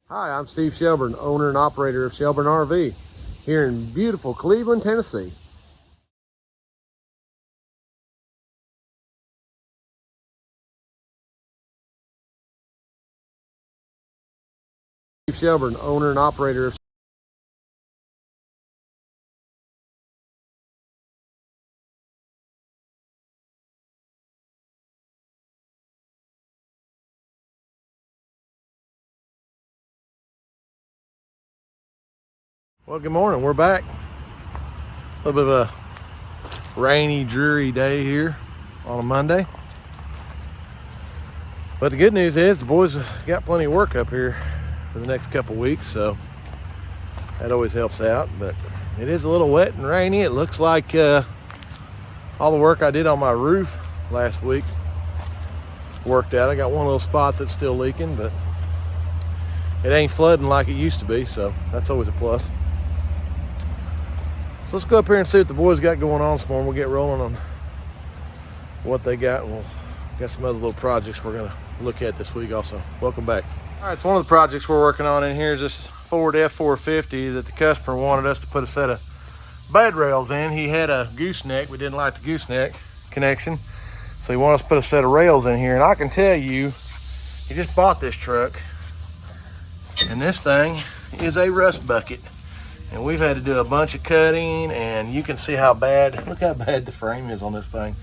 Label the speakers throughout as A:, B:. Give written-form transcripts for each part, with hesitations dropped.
A: Hi, I'm Steve Shelburne, owner and operator of Shelburne RV here in beautiful Cleveland, Tennessee. Steve Shelburne, owner and operator of Well, good morning. We're back. A little bit of a rainy, dreary day here on a Monday. But the good news is the boys got plenty of work up here for the next couple weeks, so that always helps out. But it is a little wet and rainy. It looks like all the work I did on my roof last week worked out. I got one little spot that's still leaking, but it ain't flooding like it used to be, so that's always a plus. So let's go up here and see what the boys got going on this morning. We'll get rolling on what they got, and we'll got some other little projects we're gonna look at this week also. Welcome back. All right, so one of the projects we're working on in here is this Ford F450 that the customer wanted us to put a set of bed rails in. He had a gooseneck. We didn't like the gooseneck connection, so he wanted us to put a set of rails in here. And I can tell you, he just bought this truck, and this thing is a rust bucket. And we've had to do a bunch of cutting, and you can see how bad, look how bad the frame is on this thing.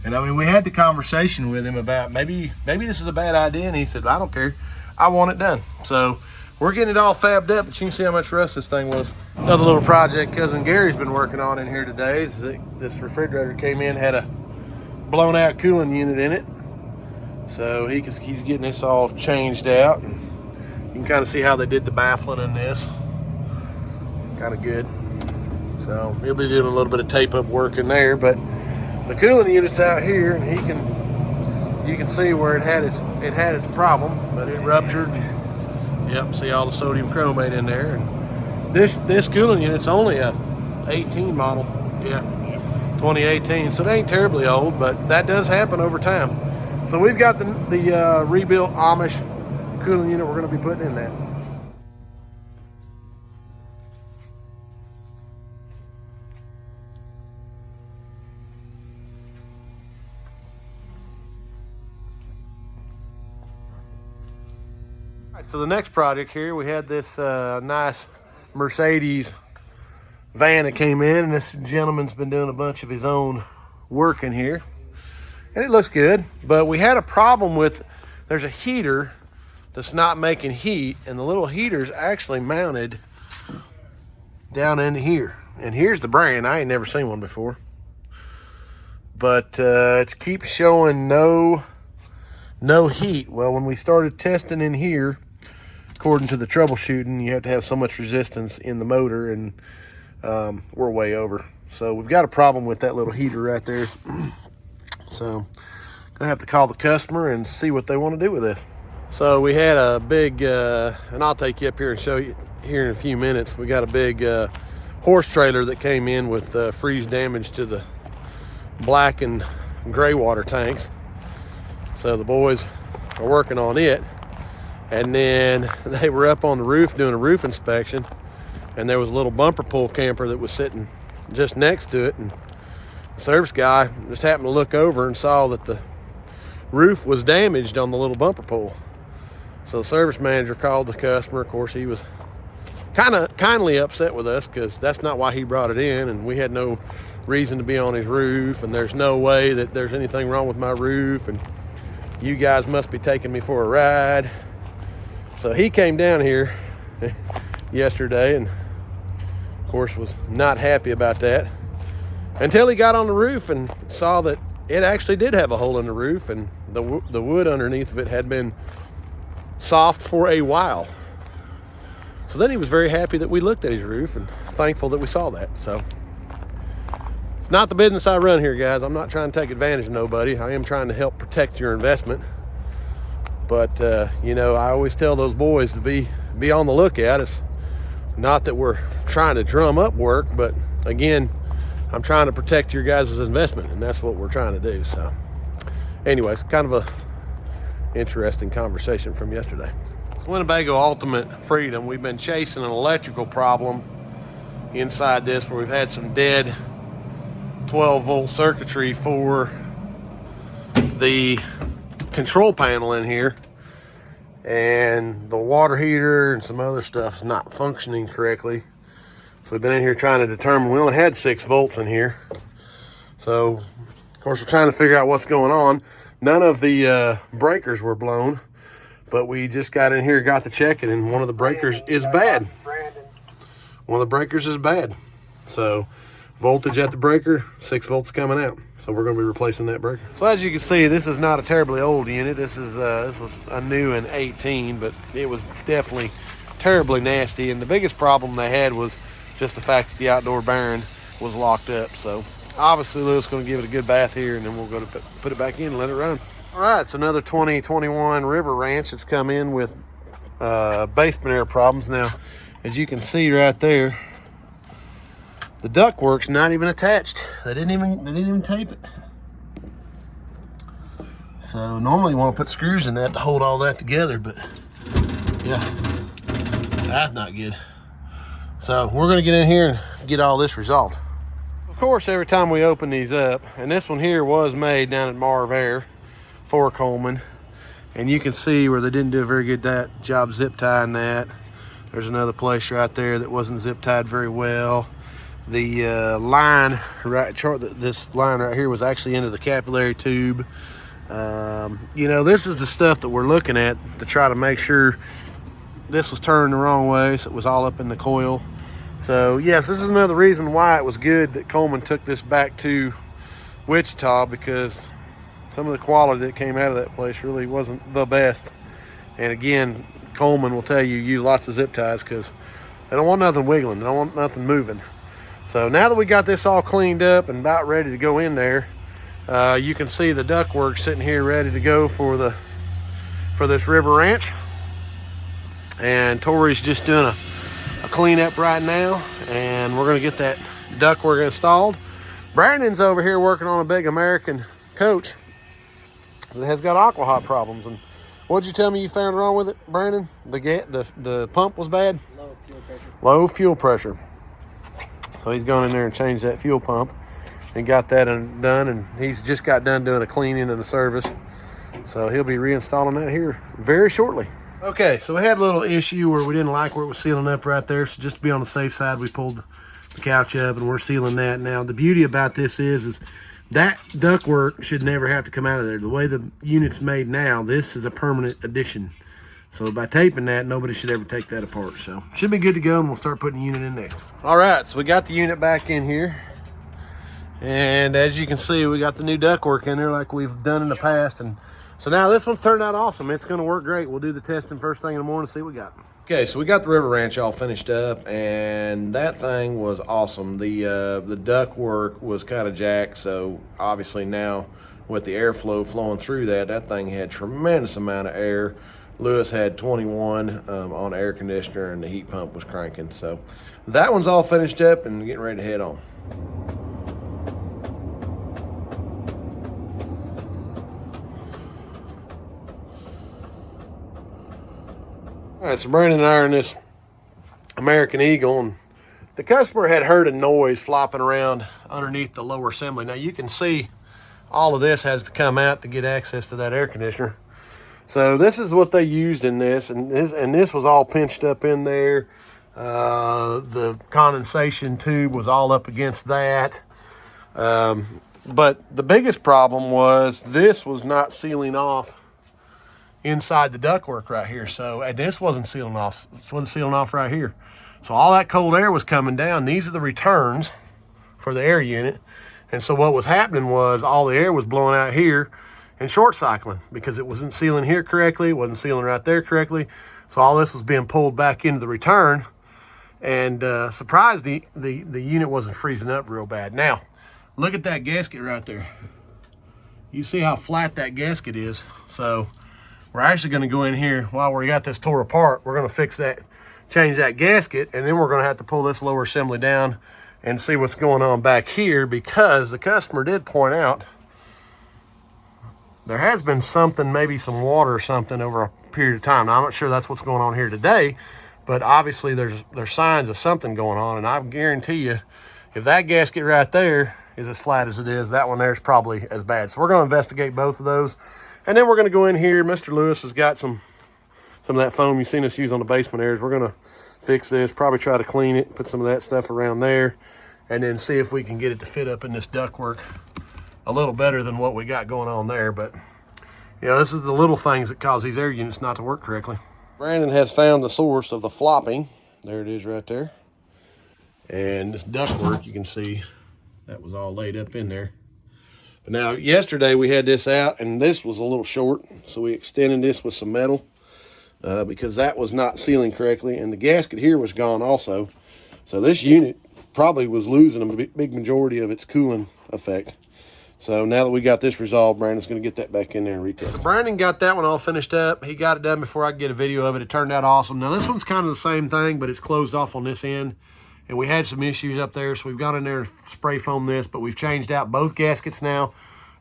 A: And I mean, we had the conversation with him about maybe this is a bad idea, and he said, I don't care, I want it done. So we're getting it all fabbed up, but you can see how much rust this thing was. Another little project cousin Gary's been working on in here today is that this refrigerator came in, had a blown out cooling unit in it. So he's getting this all changed out, and you can kind of see how they did the baffling in this. Kind of good. So he'll be doing a little bit of tape up work in there, but the cooling unit's out here, and you can see where it had its problem, but it ruptured. Yep, see all the sodium chromate in there. And this cooling unit's only a 18 model. Yeah, 2018. So it ain't terribly old, but that does happen over time. So we've got the rebuilt Amish cooling unit we're going to be putting in that. So the next project here, we had this nice Mercedes van that came in, and this gentleman's been doing a bunch of his own work in here, and it looks good. But we had a problem with, there's a heater that's not making heat, and the little heater's actually mounted down in here. And here's the brand. I ain't never seen one before, but it keeps showing no heat. Well, when we started testing in here, according to the troubleshooting, you have to have so much resistance in the motor, and we're way over. So we've got a problem with that little heater right there. So gonna have to call the customer and see what they want to do with this. So we had a big, and I'll take you up here and show you here in a few minutes. We got a big horse trailer that came in with freeze damage to the black and gray water tanks. So the boys are working on it. And then they were up on the roof doing a roof inspection, and there was a little bumper pull camper that was sitting just next to it. And the service guy just happened to look over and saw that the roof was damaged on the little bumper pull. So the service manager called the customer. Of course, he was kindly upset with us because that's not why he brought it in, and we had no reason to be on his roof, and there's no way that there's anything wrong with my roof, and you guys must be taking me for a ride. So he came down here yesterday, and of course was not happy about that until he got on the roof and saw that it actually did have a hole in the roof, and the wood underneath of it had been soft for a while. So then he was very happy that we looked at his roof and thankful that we saw that. So it's not the business I run here, guys. I'm not trying to take advantage of nobody. I am trying to help protect your investment. But, you know, I always tell those boys to be on the lookout. It's not that we're trying to drum up work, but again, I'm trying to protect your guys' investment, and that's what we're trying to do. So anyways, kind of a interesting conversation from yesterday. Winnebago Ultimate Freedom, we've been chasing an electrical problem inside this where we've had some dead 12-volt circuitry for the control panel in here, and the water heater and some other stuff's not functioning correctly. So we've been in here trying to determine. We only had 6 volts in here, so of course we're trying to figure out what's going on. None of the breakers were blown, but we just got in here, got to check it, and one of the breakers is bad. One of the breakers is bad. So voltage at the breaker, 6 volts coming out. So we're going to be replacing that breaker. So as you can see, this is not a terribly old unit. This was a new in 18, but it was definitely terribly nasty. And the biggest problem they had was just the fact that the outdoor bearing was locked up. So obviously Louis is going to give it a good bath here, and then we'll go to put it back in and let it run. All right, it's another 2021 River Ranch that's come in with basement air problems. Now, as you can see right there, the ductwork's not even attached. They didn't even tape it. So normally you want to put screws in that to hold all that together, but yeah, that's not good. So we're gonna get in here and get all this resolved. Of course, every time we open these up, and this one here was made down at Marv Air for Coleman, and you can see where they didn't do a very good job zip tying that. There's another place right there that wasn't zip tied very well. The line this line right here was actually into the capillary tube. You know, this is the stuff that we're looking at to try to make sure this was turned the wrong way, so it was all up in the coil. So yes, this is another reason why it was good that Coleman took this back to Wichita, because some of the quality that came out of that place really wasn't the best. And again, Coleman will tell you use lots of zip ties because they don't want nothing wiggling, they don't want nothing moving. So now that we got this all cleaned up and about ready to go in there, you can see the ductwork sitting here ready to go for this River Ranch. And Tori's just doing a cleanup right now, and we're gonna get that ductwork installed. Brandon's over here working on a big American coach that has got aqua hot problems. And what'd you tell me you found wrong with it, Brandon? The pump was bad?
B: Low fuel pressure.
A: Low fuel pressure. So he's gone in there and changed that fuel pump and got that done, and he's just got done doing a cleaning and a service. So he'll be reinstalling that here very shortly. Okay, so we had a little issue where we didn't like where it was sealing up right there. So just to be on the safe side, we pulled the couch up and we're sealing that. Now, the beauty about this is that ductwork should never have to come out of there. The way the unit's made now, this is a permanent addition. So by taping that, nobody should ever take that apart. So should be good to go, and we'll start putting the unit in there. All right, so we got the unit back in here. And as you can see, we got the new ductwork in there like we've done in the past. And so now this one's turned out awesome. It's gonna work great. We'll do the testing first thing in the morning to see what we got. Okay, so we got the River Ranch all finished up, and that thing was awesome. The ductwork was kind of jacked, so obviously now with the airflow flowing through that thing had tremendous amount of air. Lewis had 21 on air conditioner, and the heat pump was cranking. So that one's all finished up and getting ready to head on. All right, so Brandon and I are in this American Eagle, and the customer had heard a noise flopping around underneath the lower assembly. Now you can see all of this has to come out to get access to that air conditioner. So this is what they used in this, and this was all pinched up in there. The condensation tube was all up against that. But the biggest problem was this was not sealing off inside the ductwork right here. So, and this wasn't sealing off. This wasn't sealing off right here. So all that cold air was coming down. These are the returns for the air unit. And so what was happening was all the air was blowing out here and short cycling because it wasn't sealing here correctly. It wasn't sealing right there correctly. So all this was being pulled back into the return, and surprised the unit wasn't freezing up real bad. Now, look at that gasket right there. You see how flat that gasket is. So we're actually going to go in here while we got this tore apart. We're going to fix that, change that gasket, and then we're going to have to pull this lower assembly down and see what's going on back here, because the customer did point out there has been something, maybe some water or something over period of time. Now, I'm not sure that's what's going on here today, but obviously there's signs of something going on, and I guarantee you, if that gasket right there is as flat as it is, that one there is probably as bad. So we're going to investigate both of those, and then we're going to go in here. Mr. Lewis has got some of that foam you've seen us use on the basement areas. We're going to fix this, probably try to clean it, put some of that stuff around there, and then see if we can get it to fit up in this ductwork a little better than what we got going on there. But yeah, this is the little things that cause these air units not to work correctly. Brandon has found the source of the flopping. There it is right there. And this ductwork, you can see that was all laid up in there. But now, yesterday we had this out, and this was a little short, so we extended this with some metal because that was not sealing correctly, and the gasket here was gone also. So this unit probably was losing a big majority of its cooling effect. So now that we got this resolved, Brandon's going to get that back in there and retest. So Brandon got that one all finished up. He got it done before I could get a video of it. It turned out awesome. Now this one's kind of the same thing, but it's closed off on this end. And we had some issues up there, so we've gone in there and spray foam this, but we've changed out both gaskets now,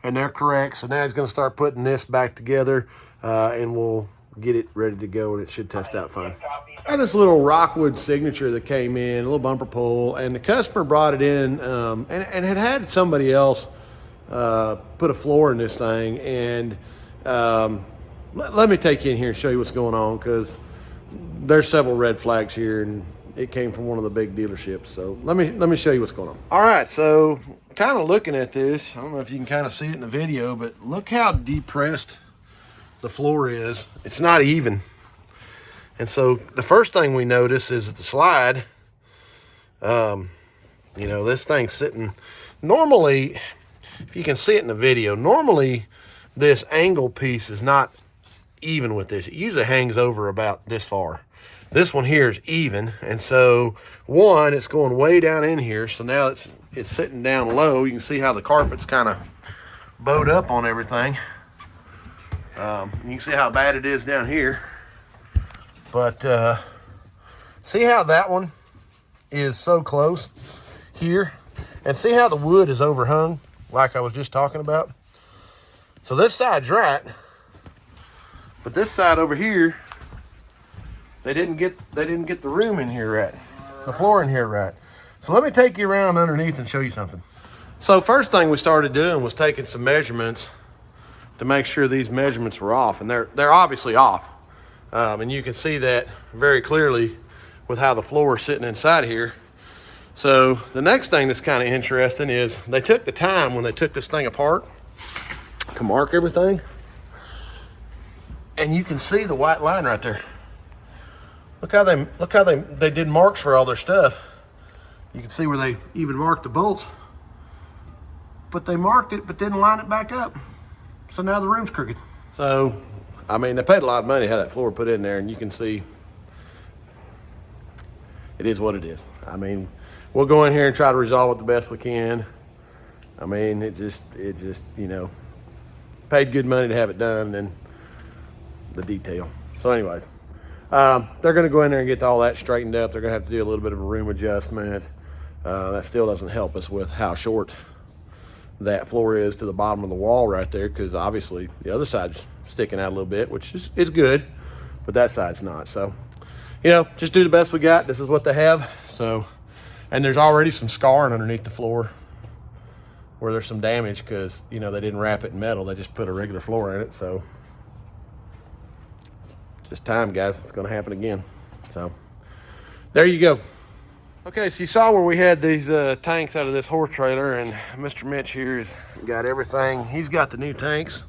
A: and they're correct. So now he's going to start putting this back together, and we'll get it ready to go, and it should test out fine. I had this little Rockwood signature that came in, a little bumper pull, and the customer brought it in and had somebody else put a floor in this thing. And let me take you in here and show you what's going on, because there's several red flags here, and it came from one of the big dealerships. So let me show you what's going on. All right, so kind of looking at this, I don't know if you can kind of see it in the video, but look how depressed the floor is. It's not even. And so the first thing we notice is that the slide, you know, this thing's sitting, normally, if you can see it in the video, normally this angle piece is not even with this. It usually hangs over about this far. This one here is even, and so one, it's going way down in here, so now it's sitting down low. You can see how the carpet's kind of bowed up on everything. You can see how bad it is down here. But see how that one is so close here? And see how the wood is overhung, like I was just talking about? So this side's right, but this side over here, they didn't get the room in here right, the floor in here right. So let me take you around underneath and show you something. So first thing we started doing was taking some measurements to make sure these measurements were off, and they're obviously off. And you can see that very clearly with how the floor is sitting inside here. So the next thing that's kind of interesting is they took the time when they took this thing apart to mark everything, and you can see the white line right there. Look how they did marks for all their stuff. You can see where they even marked the bolts, but they marked it but didn't line it back up. So now the room's crooked. So, I mean, they paid a lot of money to have that floor put in there, and you can see it is what it is. I mean, we'll go in here and try to resolve it the best we can. I mean, it just, you know, paid good money to have it done, and the detail. So anyways, they're going to go in there and get all that straightened up. They're going to have to do a little bit of a room adjustment. That still doesn't help us with how short that floor is to the bottom of the wall right there, because obviously the other side's sticking out a little bit, which is good, but that side's not. So, you know, just do the best we got. This is what they have. So, and there's already some scarring underneath the floor where there's some damage because, you know, they didn't wrap it in metal. They just put a regular floor in it. So just time, guys. It's going to happen again. So there you go. Okay, so you saw where we had these tanks out of this horse trailer, and Mr. Mitch here has got everything. He's got the new tanks.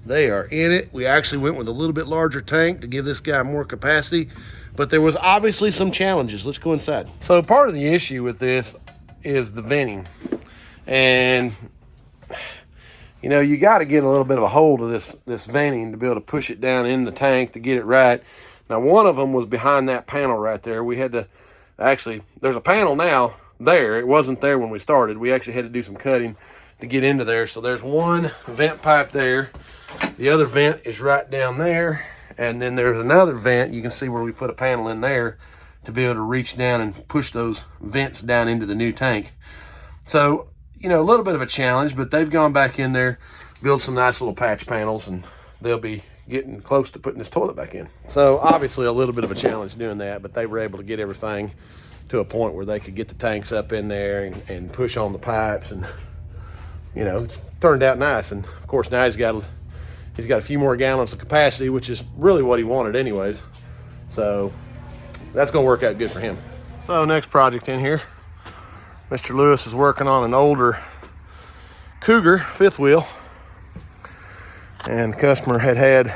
A: They are in it. We actually went with a little bit larger tank to give this guy more capacity, but there was obviously some challenges. Let's go inside. So part of the issue with this is the venting. And, you know, you got to get a little bit of a hold of this venting to be able to push it down in the tank to get it right. Now, one of them was behind that panel right there. We had to, actually, there's a panel now there. It wasn't there when we started. We actually had to do some cutting to get into there. So there's one vent pipe there. The other vent is right down there. And then there's another vent. You can see where we put a panel in there to be able to reach down and push those vents down into the new tank. So, you know, a little bit of a challenge, but they've gone back in there, built some nice little patch panels, and they'll be getting close to putting this toilet back in. So obviously a little bit of a challenge doing that, but they were able to get everything to a point where they could get the tanks up in there and push on the pipes, and it's turned out nice. And of course now he's got a few more gallons of capacity, which is really what he wanted anyways. So that's gonna work out good for him. So next project in here, Mr. Lewis is working on an older Cougar fifth wheel, and the customer had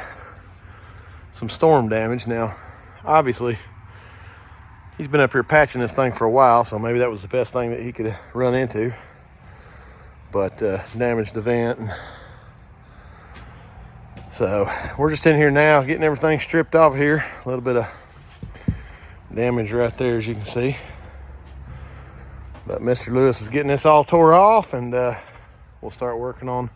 A: some storm damage. Now obviously he's been up here patching this thing for a while, so maybe that was the best thing that he could run into, but damaged the vent. So we're just in here now getting everything stripped off here. A little bit of damage right there, as you can see, but Mr. Lewis is getting this all tore off, and we'll start working on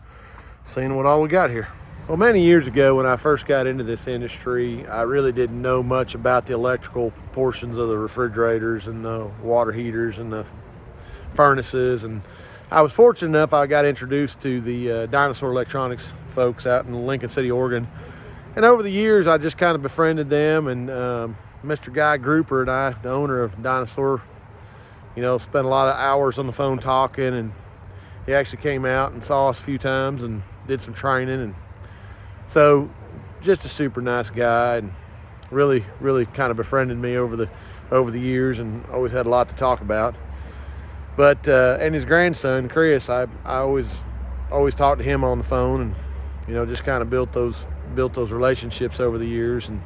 A: seeing what all we got here. Well, many years ago when I first got into this industry, I really didn't know much about the electrical portions of the refrigerators and the water heaters and the furnaces. And I was fortunate enough, I got introduced to the Dinosaur Electronics folks out in Lincoln City, Oregon. And over the years, I just kind of befriended them. And Mr. Guy Grouper and I, the owner of Dinosaur, spent a lot of hours on the phone talking. And he actually came out and saw us a few times and did some training. And so just a super nice guy, and really kind of befriended me over the years, and always had a lot to talk about. But and his grandson Chris, I always talked to him on the phone, and just kind of built those relationships over the years, and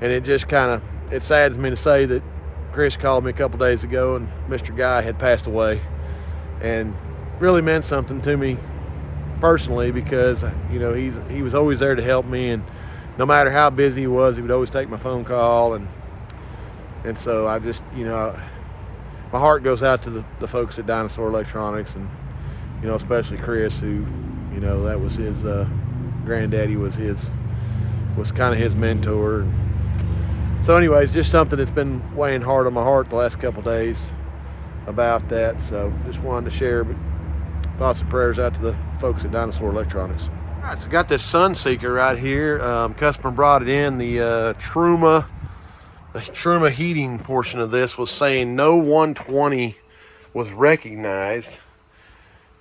A: it just it saddens me to say that Chris called me a couple days ago and Mr. Guy had passed away, and really meant something to me personally, because he was always there to help me, and no matter how busy he was, he would always take my phone call, and so I just my heart goes out to the folks at Dinosaur Electronics, and especially Chris, who that was his granddaddy, was kind of his mentor. So anyways, just something that's been weighing hard on my heart the last couple days about that. So just wanted to share, but thoughts and prayers out to the folks at Dinosaur Electronics. All right, so got this Sunseeker right here. Customer brought it in. The Truma heating portion of this was saying no 120 was recognized.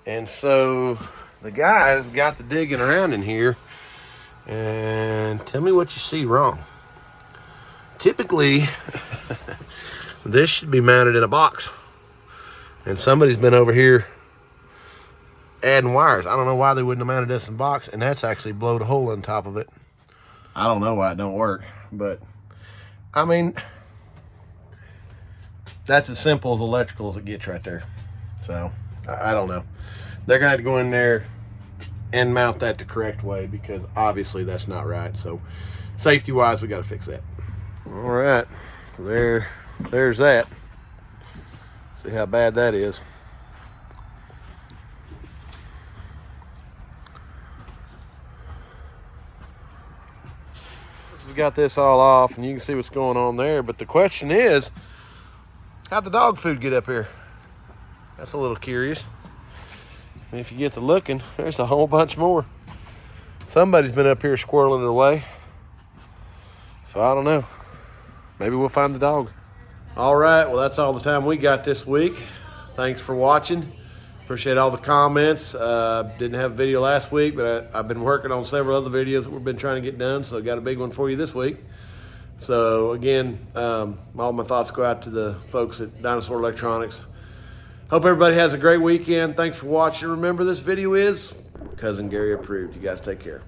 A: And so the guys got to digging around in here, and tell me what you see wrong. Typically, this should be mounted in a box, and somebody's been over here adding wires. I don't know why they wouldn't have mounted this in a box, and that's actually blowed a hole on top of it. I don't know why it don't work, but I mean, that's as simple as electrical as it gets right there. So I don't know. They're gonna have to go in there and mount that the correct way, because obviously that's not right. So safety wise, we got to fix that. All right, there's that. See how bad that is. We got this all off, and you can see what's going on there, but the question is, how'd the dog food get up here? That's a little curious. And if you get to looking, there's a whole bunch more. Somebody's been up here squirreling it away, so I don't know. Maybe we'll find the dog. All right, well, that's all the time we got this week. Thanks for watching. Appreciate all the comments. Didn't have a video last week, but I've been working on several other videos that we've been trying to get done, so got a big one for you this week. So again, all my thoughts go out to the folks at Dinosaur Electronics. Hope everybody has a great weekend. Thanks for watching. Remember, this video is Cousin Gary approved. You guys take care.